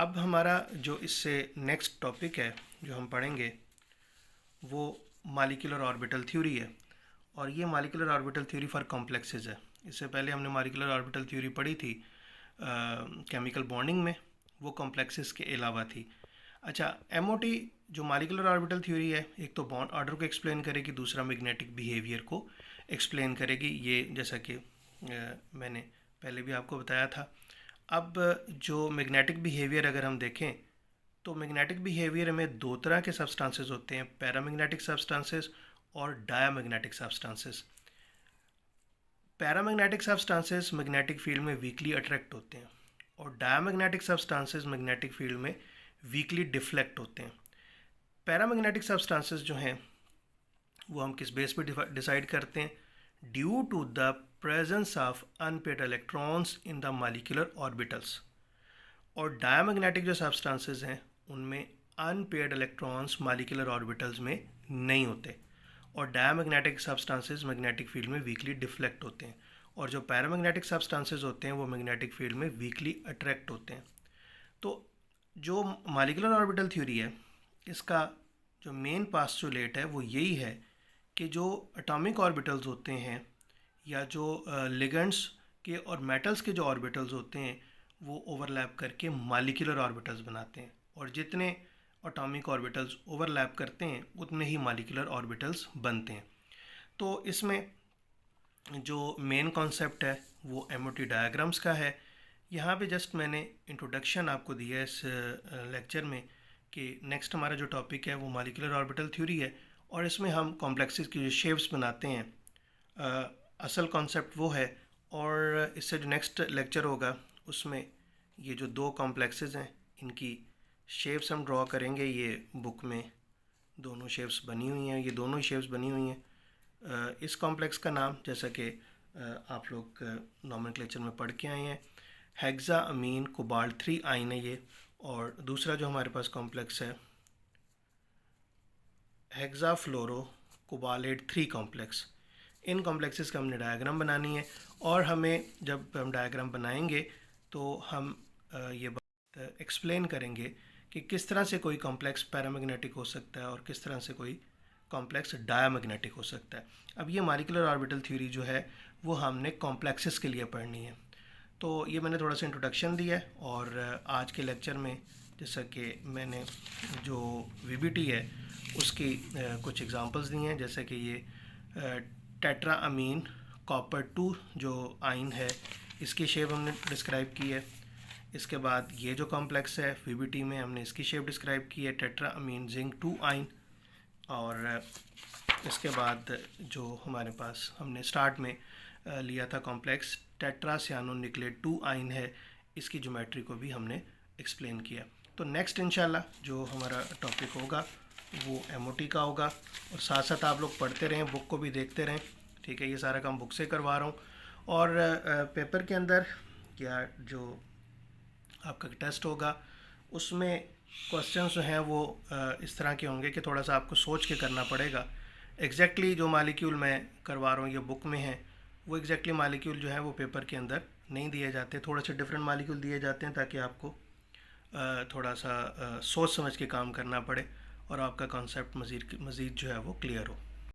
अब हमारा जो इससे नेक्स्ट टॉपिक है जो हम पढ़ेंगे वो मॉलिक्यूलर ऑर्बिटल थ्योरी है। और ये molecular orbital theory for complexes है। इससे पहले हमने मॉलिक्यूलर ऑर्बिटल थ्योरी पढ़ी थी केमिकल बॉन्डिंग में, वो कॉम्प्लेक्सेस के अलावा थी। अच्छा, एमओटी जो मॉलिक्यूलर ऑर्बिटल थ्योरी है, एक तो बॉन्ड ऑर्डर को एक्सप्लेन करेगी, दूसरा मैग्नेटिक बिहेवियर को एक्सप्लेन करेगी। ये जैसा कि मैंने पहले भी आपको बताया था। अब जो मैग्नेटिक बिहेवियर अगर हम देखें तो मैग्नेटिक बिहेवियर में दो तरह के सब्सटेंसेस होते हैं, पैरामैग्नेटिक सब्सटेंसेस और diamagnetic substances. Paramagnetic substances magnetic field में वीकली अट्रैक्ट होते हैं और डायामैग्नेटिक सब्सटेंसेस मैग्नेटिक फील्ड में वीकली डिफ्लेक्ट होते हैं। पैरामैग्नेटिक सब्सटेंसेस जो हैं वो हम किस बेस पर डिसाइड करते हैं? Due to the presence of unpaired electrons in the molecular orbitals. और डायामैग्नेटिक जो सब्सटेंसेस हैं उनमें अनपेयर्ड इलेक्ट्रॉन्स मॉलिक्यूलर ऑर्बिटल्स में नहीं होते और डायामैग्नेटिक सब्सटेंसेस मैग्नेटिक फील्ड में वीकली डिफ्लेक्ट होते हैं। और जो पैरामैग्नेटिक सब्सटेंसेस होते हैं वो मैग्नेटिक फील्ड में वीकली अट्रैक्ट होते हैं। तो जो मॉलिक्यूलर ऑर्बिटल थ्योरी है, इसका जो मेन पास्टुलेट है वो यही है कि जो एटॉमिक ऑर्बिटल्स होते हैं या जो लिगेंड्स के और मेटल्स के जो ऑर्बिटल्स होते हैं वो ओवरलैप करके मॉलिक्यूलर ऑर्बिटल्स बनाते हैं। और जितने एटॉमिक ऑर्बिटल्स ओवरलैप करते हैं उतने ही मॉलिक्यूलर ऑर्बिटल्स बनते हैं। तो इसमें जो मेन कॉन्सेप्ट है वो एमओटी डायग्राम्स का है। यहाँ पे जस्ट मैंने इंट्रोडक्शन आपको दिया है इस लेक्चर में कि नेक्स्ट हमारा जो टॉपिक है वो मॉलिक्यूलर ऑर्बिटल थ्योरी है और इसमें हम कॉम्प्लेक्सेस की जो शेप्स बनाते हैं, असल कॉन्सेप्ट वो है। और इससे जो नेक्स्ट लेक्चर होगा उसमें ये जो दो कॉम्प्लेक्सेस हैं इनकी शेप्स हम ड्रॉ करेंगे। ये बुक में दोनों शेप्स बनी हुई हैं, ये दोनों ही शेप्स बनी हुई हैं। इस कॉम्प्लेक्स का नाम, जैसा कि आप लोग नॉमेनक्लेचर में पढ़ के आए हैं, हेक्सा अमीन कोबाल्ट 3 आइन है ये। और दूसरा जो हमारे पास कॉम्प्लेक्स है हेक्सा फ्लोरो कोबालेट 3 कॉम्प्लेक्स। इन कॉम्प्लेक्सेस का हमने डायग्राम बनानी है और हमें जब हम डायग्राम बनाएंगे तो हम ये बात एक्सप्लेन करेंगे कि किस तरह से कोई कॉम्प्लेक्स पैरामैग्नेटिक हो सकता है और किस तरह से कोई कॉम्प्लेक्स डायामैग्नेटिक हो सकता है। अब ये मॉलिक्यूलर ऑर्बिटल थ्योरी जो है वो हमने कॉम्प्लेक्सेस के लिए पढ़नी है। तो ये मैंने थोड़ा सा इंट्रोडक्शन दिया है और आज के लेक्चर में जैसा कि मैंने जो वीबीटी है उसकी कुछ एग्जांपल्स दी हैं, जैसे कि ये टेट्रा अमीन कॉपर 2 जो आइन है इसकी शेप हमने डिस्क्राइब की है। इसके बाद ये जो कॉम्प्लेक्स है वीबीटी में हमने इसकी शेप डिस्क्राइब की है, टेट्रा अमीन जिंक 2 आइन। और इसके बाद जो हमारे पास हमने स्टार्ट में लिया था कॉम्प्लेक्स टेट्रा सियानो निकलेट 2 आइन है, इसकी ज्योमेट्री को भी हमने एक्सप्लेन किया। तो नेक्स्ट इंशाल्लाह जो हमारा टॉपिक होगा वो एमओटी का होगा। और साथ साथ आप लोग पढ़ते रहें, बुक को भी देखते रहें, ठीक है। ये सारा काम बुक से करवा रहा हूँ। और पेपर के अंदर या जो आपका टेस्ट होगा उसमें क्वेश्चंस जो हैं वो इस तरह के होंगे कि थोड़ा सा आपको सोच के करना पड़ेगा। एग्जैक्टली जो मालिक्यूल मैं करवा रहा हूँ ये बुक में है, वो एग्जैक्टली मालिक्यूल जो है वो पेपर के अंदर नहीं दिए जाते, थोड़े से डिफरेंट मालिक्यूल दिए जाते हैं ताकि आपको थोड़ा सा सोच समझ के काम करना पड़े और आपका कॉन्सेप्ट मज़ीद जो है वो क्लियर हो।